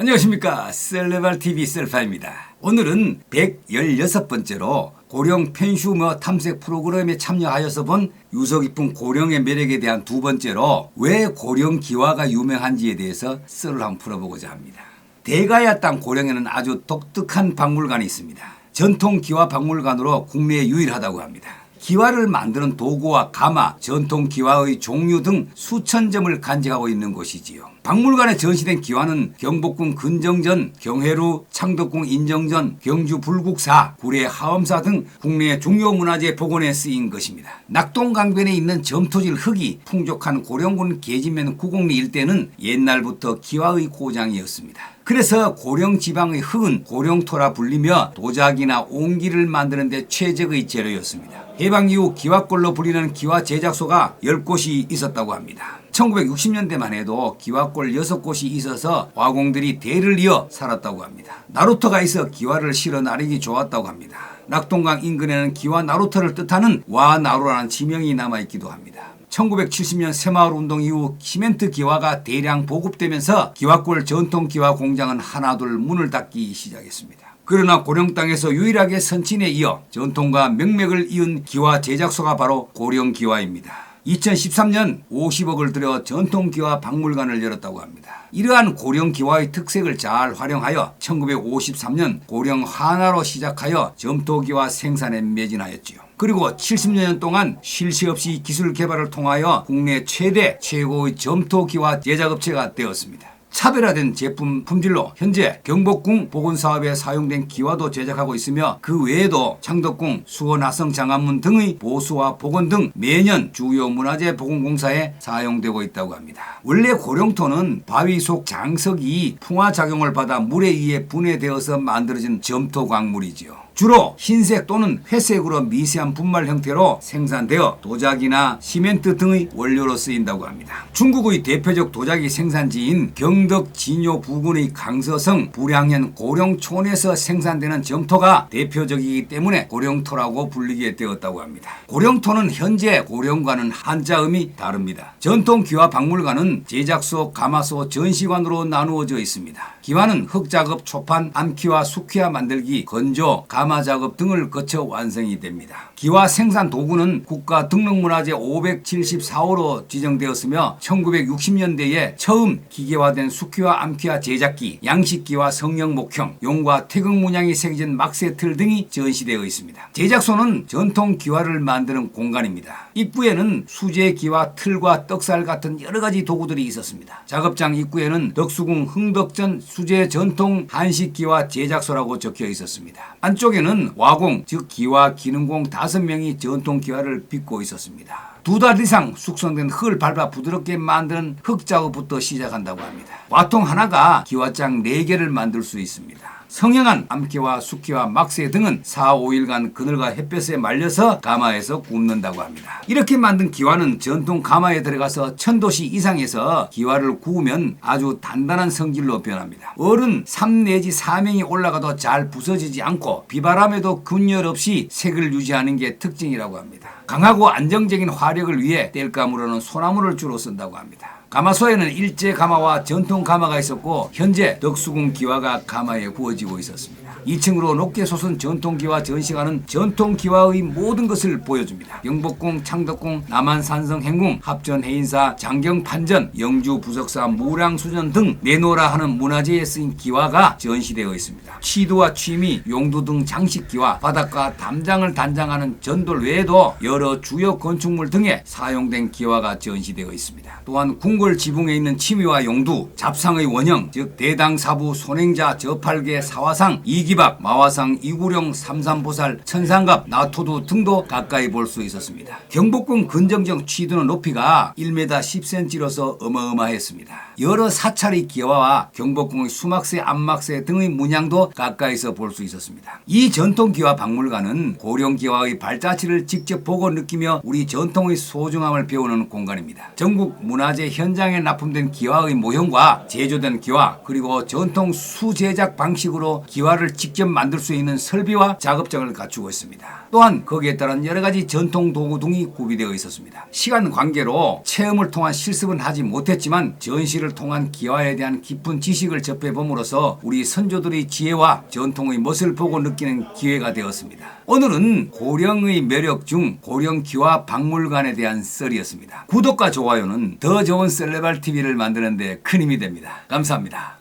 안녕하십니까. 셀레발TV 셀파입니다. 오늘은 116번째로 고령 펜슈머 탐색 프로그램에 참여하여서 본 유서 깊은 고령의 매력에 대한 두 번째로 왜 고령 기와가 유명한지에 대해서 썰을 한번 풀어보고자 합니다. 대가야 땅 고령에는 아주 독특한 박물관이 있습니다. 전통 기와 박물관으로 국내에 유일하다고 합니다. 기와를 만드는 도구와 가마, 전통 기와의 종류 등 수천 점을 간직하고 있는 곳이지요. 박물관에 전시된 기와는 경복궁 근정전, 경회루, 창덕궁 인정전, 경주 불국사, 구례 하엄사 등 국내 중요 문화재 복원에 쓰인 것입니다. 낙동강변에 있는 점토질 흙이 풍족한 고령군 계집면 구곡리 일대는 옛날부터 기와의 고장이었습니다. 그래서 고령 지방의 흙은 고령토라 불리며 도자기나 옹기를 만드는 데 최적의 재료였습니다. 해방 이후 기와골로 불리는 기와 제작소가 10곳이 있었다고 합니다. 1960년대만 해도 기와골 6곳이 있어서 화공들이 대를 이어 살았다고 합니다. 나루터가 있어 기와를 실어 나르기 좋았다고 합니다. 낙동강 인근에는 기와 나루터를 뜻하는 와나루라는 지명이 남아있기도 합니다. 1970년 새마을 운동 이후 시멘트 기와가 대량 보급되면서 기와골 전통 기와 공장은 하나둘 문을 닫기 시작했습니다. 그러나 고령 땅에서 유일하게 선친에 이어 전통과 명맥을 이은 기와 제작소가 바로 고령기와입니다. 2013년 50억을 들여 전통기와 박물관을 열었다고 합니다. 이러한 고령기와의 특색을 잘 활용하여 1953년 고령 하나로 시작하여 점토기와 생산에 매진하였지요. 그리고 70년 동안 쉴 새 없이 기술 개발을 통하여 국내 최대 최고의 점토기와 제작업체가 되었습니다. 차별화된 제품 품질로 현재 경복궁 복원사업에 사용된 기와도 제작하고 있으며 그 외에도 창덕궁, 수원하성 장안문 등의 보수와 복원 등 매년 주요 문화재 복원공사에 사용되고 있다고 합니다. 원래 고령토는 바위 속 장석이 풍화작용을 받아 물에 의해 분해되어서 만들어진 점토광물이지요. 주로 흰색 또는 회색으로 미세한 분말 형태로 생산되어 도자기나 시멘트 등의 원료로 쓰인다고 합니다. 중국의 대표적 도자기 생산지인 경덕 진요 부근의 강서성 불양현 고령촌에서 생산되는 점토가 대표적이기 때문에 고령토라고 불리게 되었다고 합니다. 고령토는 현재 고령과는 한자음이 다릅니다. 전통 기와 박물관은 제작소, 가마소, 전시관으로 나누어져 있습니다. 기와는 흙작업, 초판, 암기와 숙기와 만들기, 건조, 가마 작업 등을 거쳐 완성이 됩니다. 기와 생산 도구는 국가 등록문화재 574호로 지정되었으며 1960년대에 처음 기계화된 숙기와 암기와 제작기, 양식기와 성형 목형, 용과 태극 문양이 새겨진 막새틀 등이 전시되어 있습니다. 제작소는 전통 기와를 만드는 공간입니다. 입구에는 수제 기와 틀과 떡살 같은 여러 가지 도구들이 있었습니다. 작업장 입구에는 덕수궁 흥덕전 수제 전통 한식기와 제작소라고 적혀 있었습니다. 안쪽에는 와공, 즉 기와 기능공 5명이 전통 기와를 빚고 있었습니다. 2달 이상 숙성된 흙을 밟아 부드럽게 만드는 흙 작업부터 시작한다고 합니다. 와통 하나가 기와장 4개를 만들 수 있습니다. 성형한 암기와 숙기와 막새 등은 4, 5일간 그늘과 햇볕에 말려서 가마에서 굽는다고 합니다. 이렇게 만든 기와는 전통 가마에 들어가서 1000도씨 이상에서 기와를 구우면 아주 단단한 성질로 변합니다. 얼은 3 내지 4명이 올라가도 잘 부서지지 않고 비바람에도 균열 없이 색을 유지하는 게 특징이라고 합니다. 강하고 안정적인 화력을 위해 땔감으로는 소나무를 주로 쓴다고 합니다. 가마소에는 일제 가마와 전통 가마가 있었고 현재 덕수궁 기와가 가마에 구워지고 있었습니다. 2층으로 높게 솟은 전통 기와 전시관은 전통 기와의 모든 것을 보여줍니다. 경복궁, 창덕궁, 남한산성 행궁, 합전 해인사, 장경 판전, 영주 부석사, 무량수전 등 내노라 하는 문화재에 쓰인 기와가 전시되어 있습니다. 취두와 취미, 용두 등 장식기와 바닥과 담장을 단장하는 전돌 외에도 여러 주요 건축물 등에 사용된 기와가 전시되어 있습니다. 또한 궁궐 지붕에 있는 취미와 용두, 잡상의 원형, 즉 대당사부, 손행자, 저팔계, 사화상, 이기박, 마화상, 이구룡, 삼삼보살, 천상갑, 나토두 등도 가까이 볼 수 있었습니다. 경복궁 근정정 취두는 높이가 1m 10cm로서 어마어마했습니다. 여러 사찰의 기와와 경복궁의 수막새, 안막새 등의 문양도 가까이서 볼 수 있었습니다. 이 전통 기와 박물관은 고령 기와의 발자취를 직접 보고 느끼며 우리 전통의 소중함을 배우는 공간입니다. 전국 문화재 현 현장에 납품된 기와의 모형과 제조된 기와, 그리고 전통 수제작 방식으로 기와를 직접 만들 수 있는 설비와 작업장을 갖추고 있습니다. 또한 거기에 따른 여러 가지 전통 도구 등이 구비되어 있었습니다. 시간 관계로 체험을 통한 실습은 하지 못했지만 전시를 통한 기와에 대한 깊은 지식을 접해봄으로써 우리 선조들의 지혜와 전통의 멋을 보고 느끼는 기회가 되었습니다. 오늘은 고령의 매력 중 고령 기와 박물관에 대한 썰이었습니다. 구독과 좋아요는 더 좋은 셀레발 TV를 만드는 데 큰 힘이 됩니다. 감사합니다.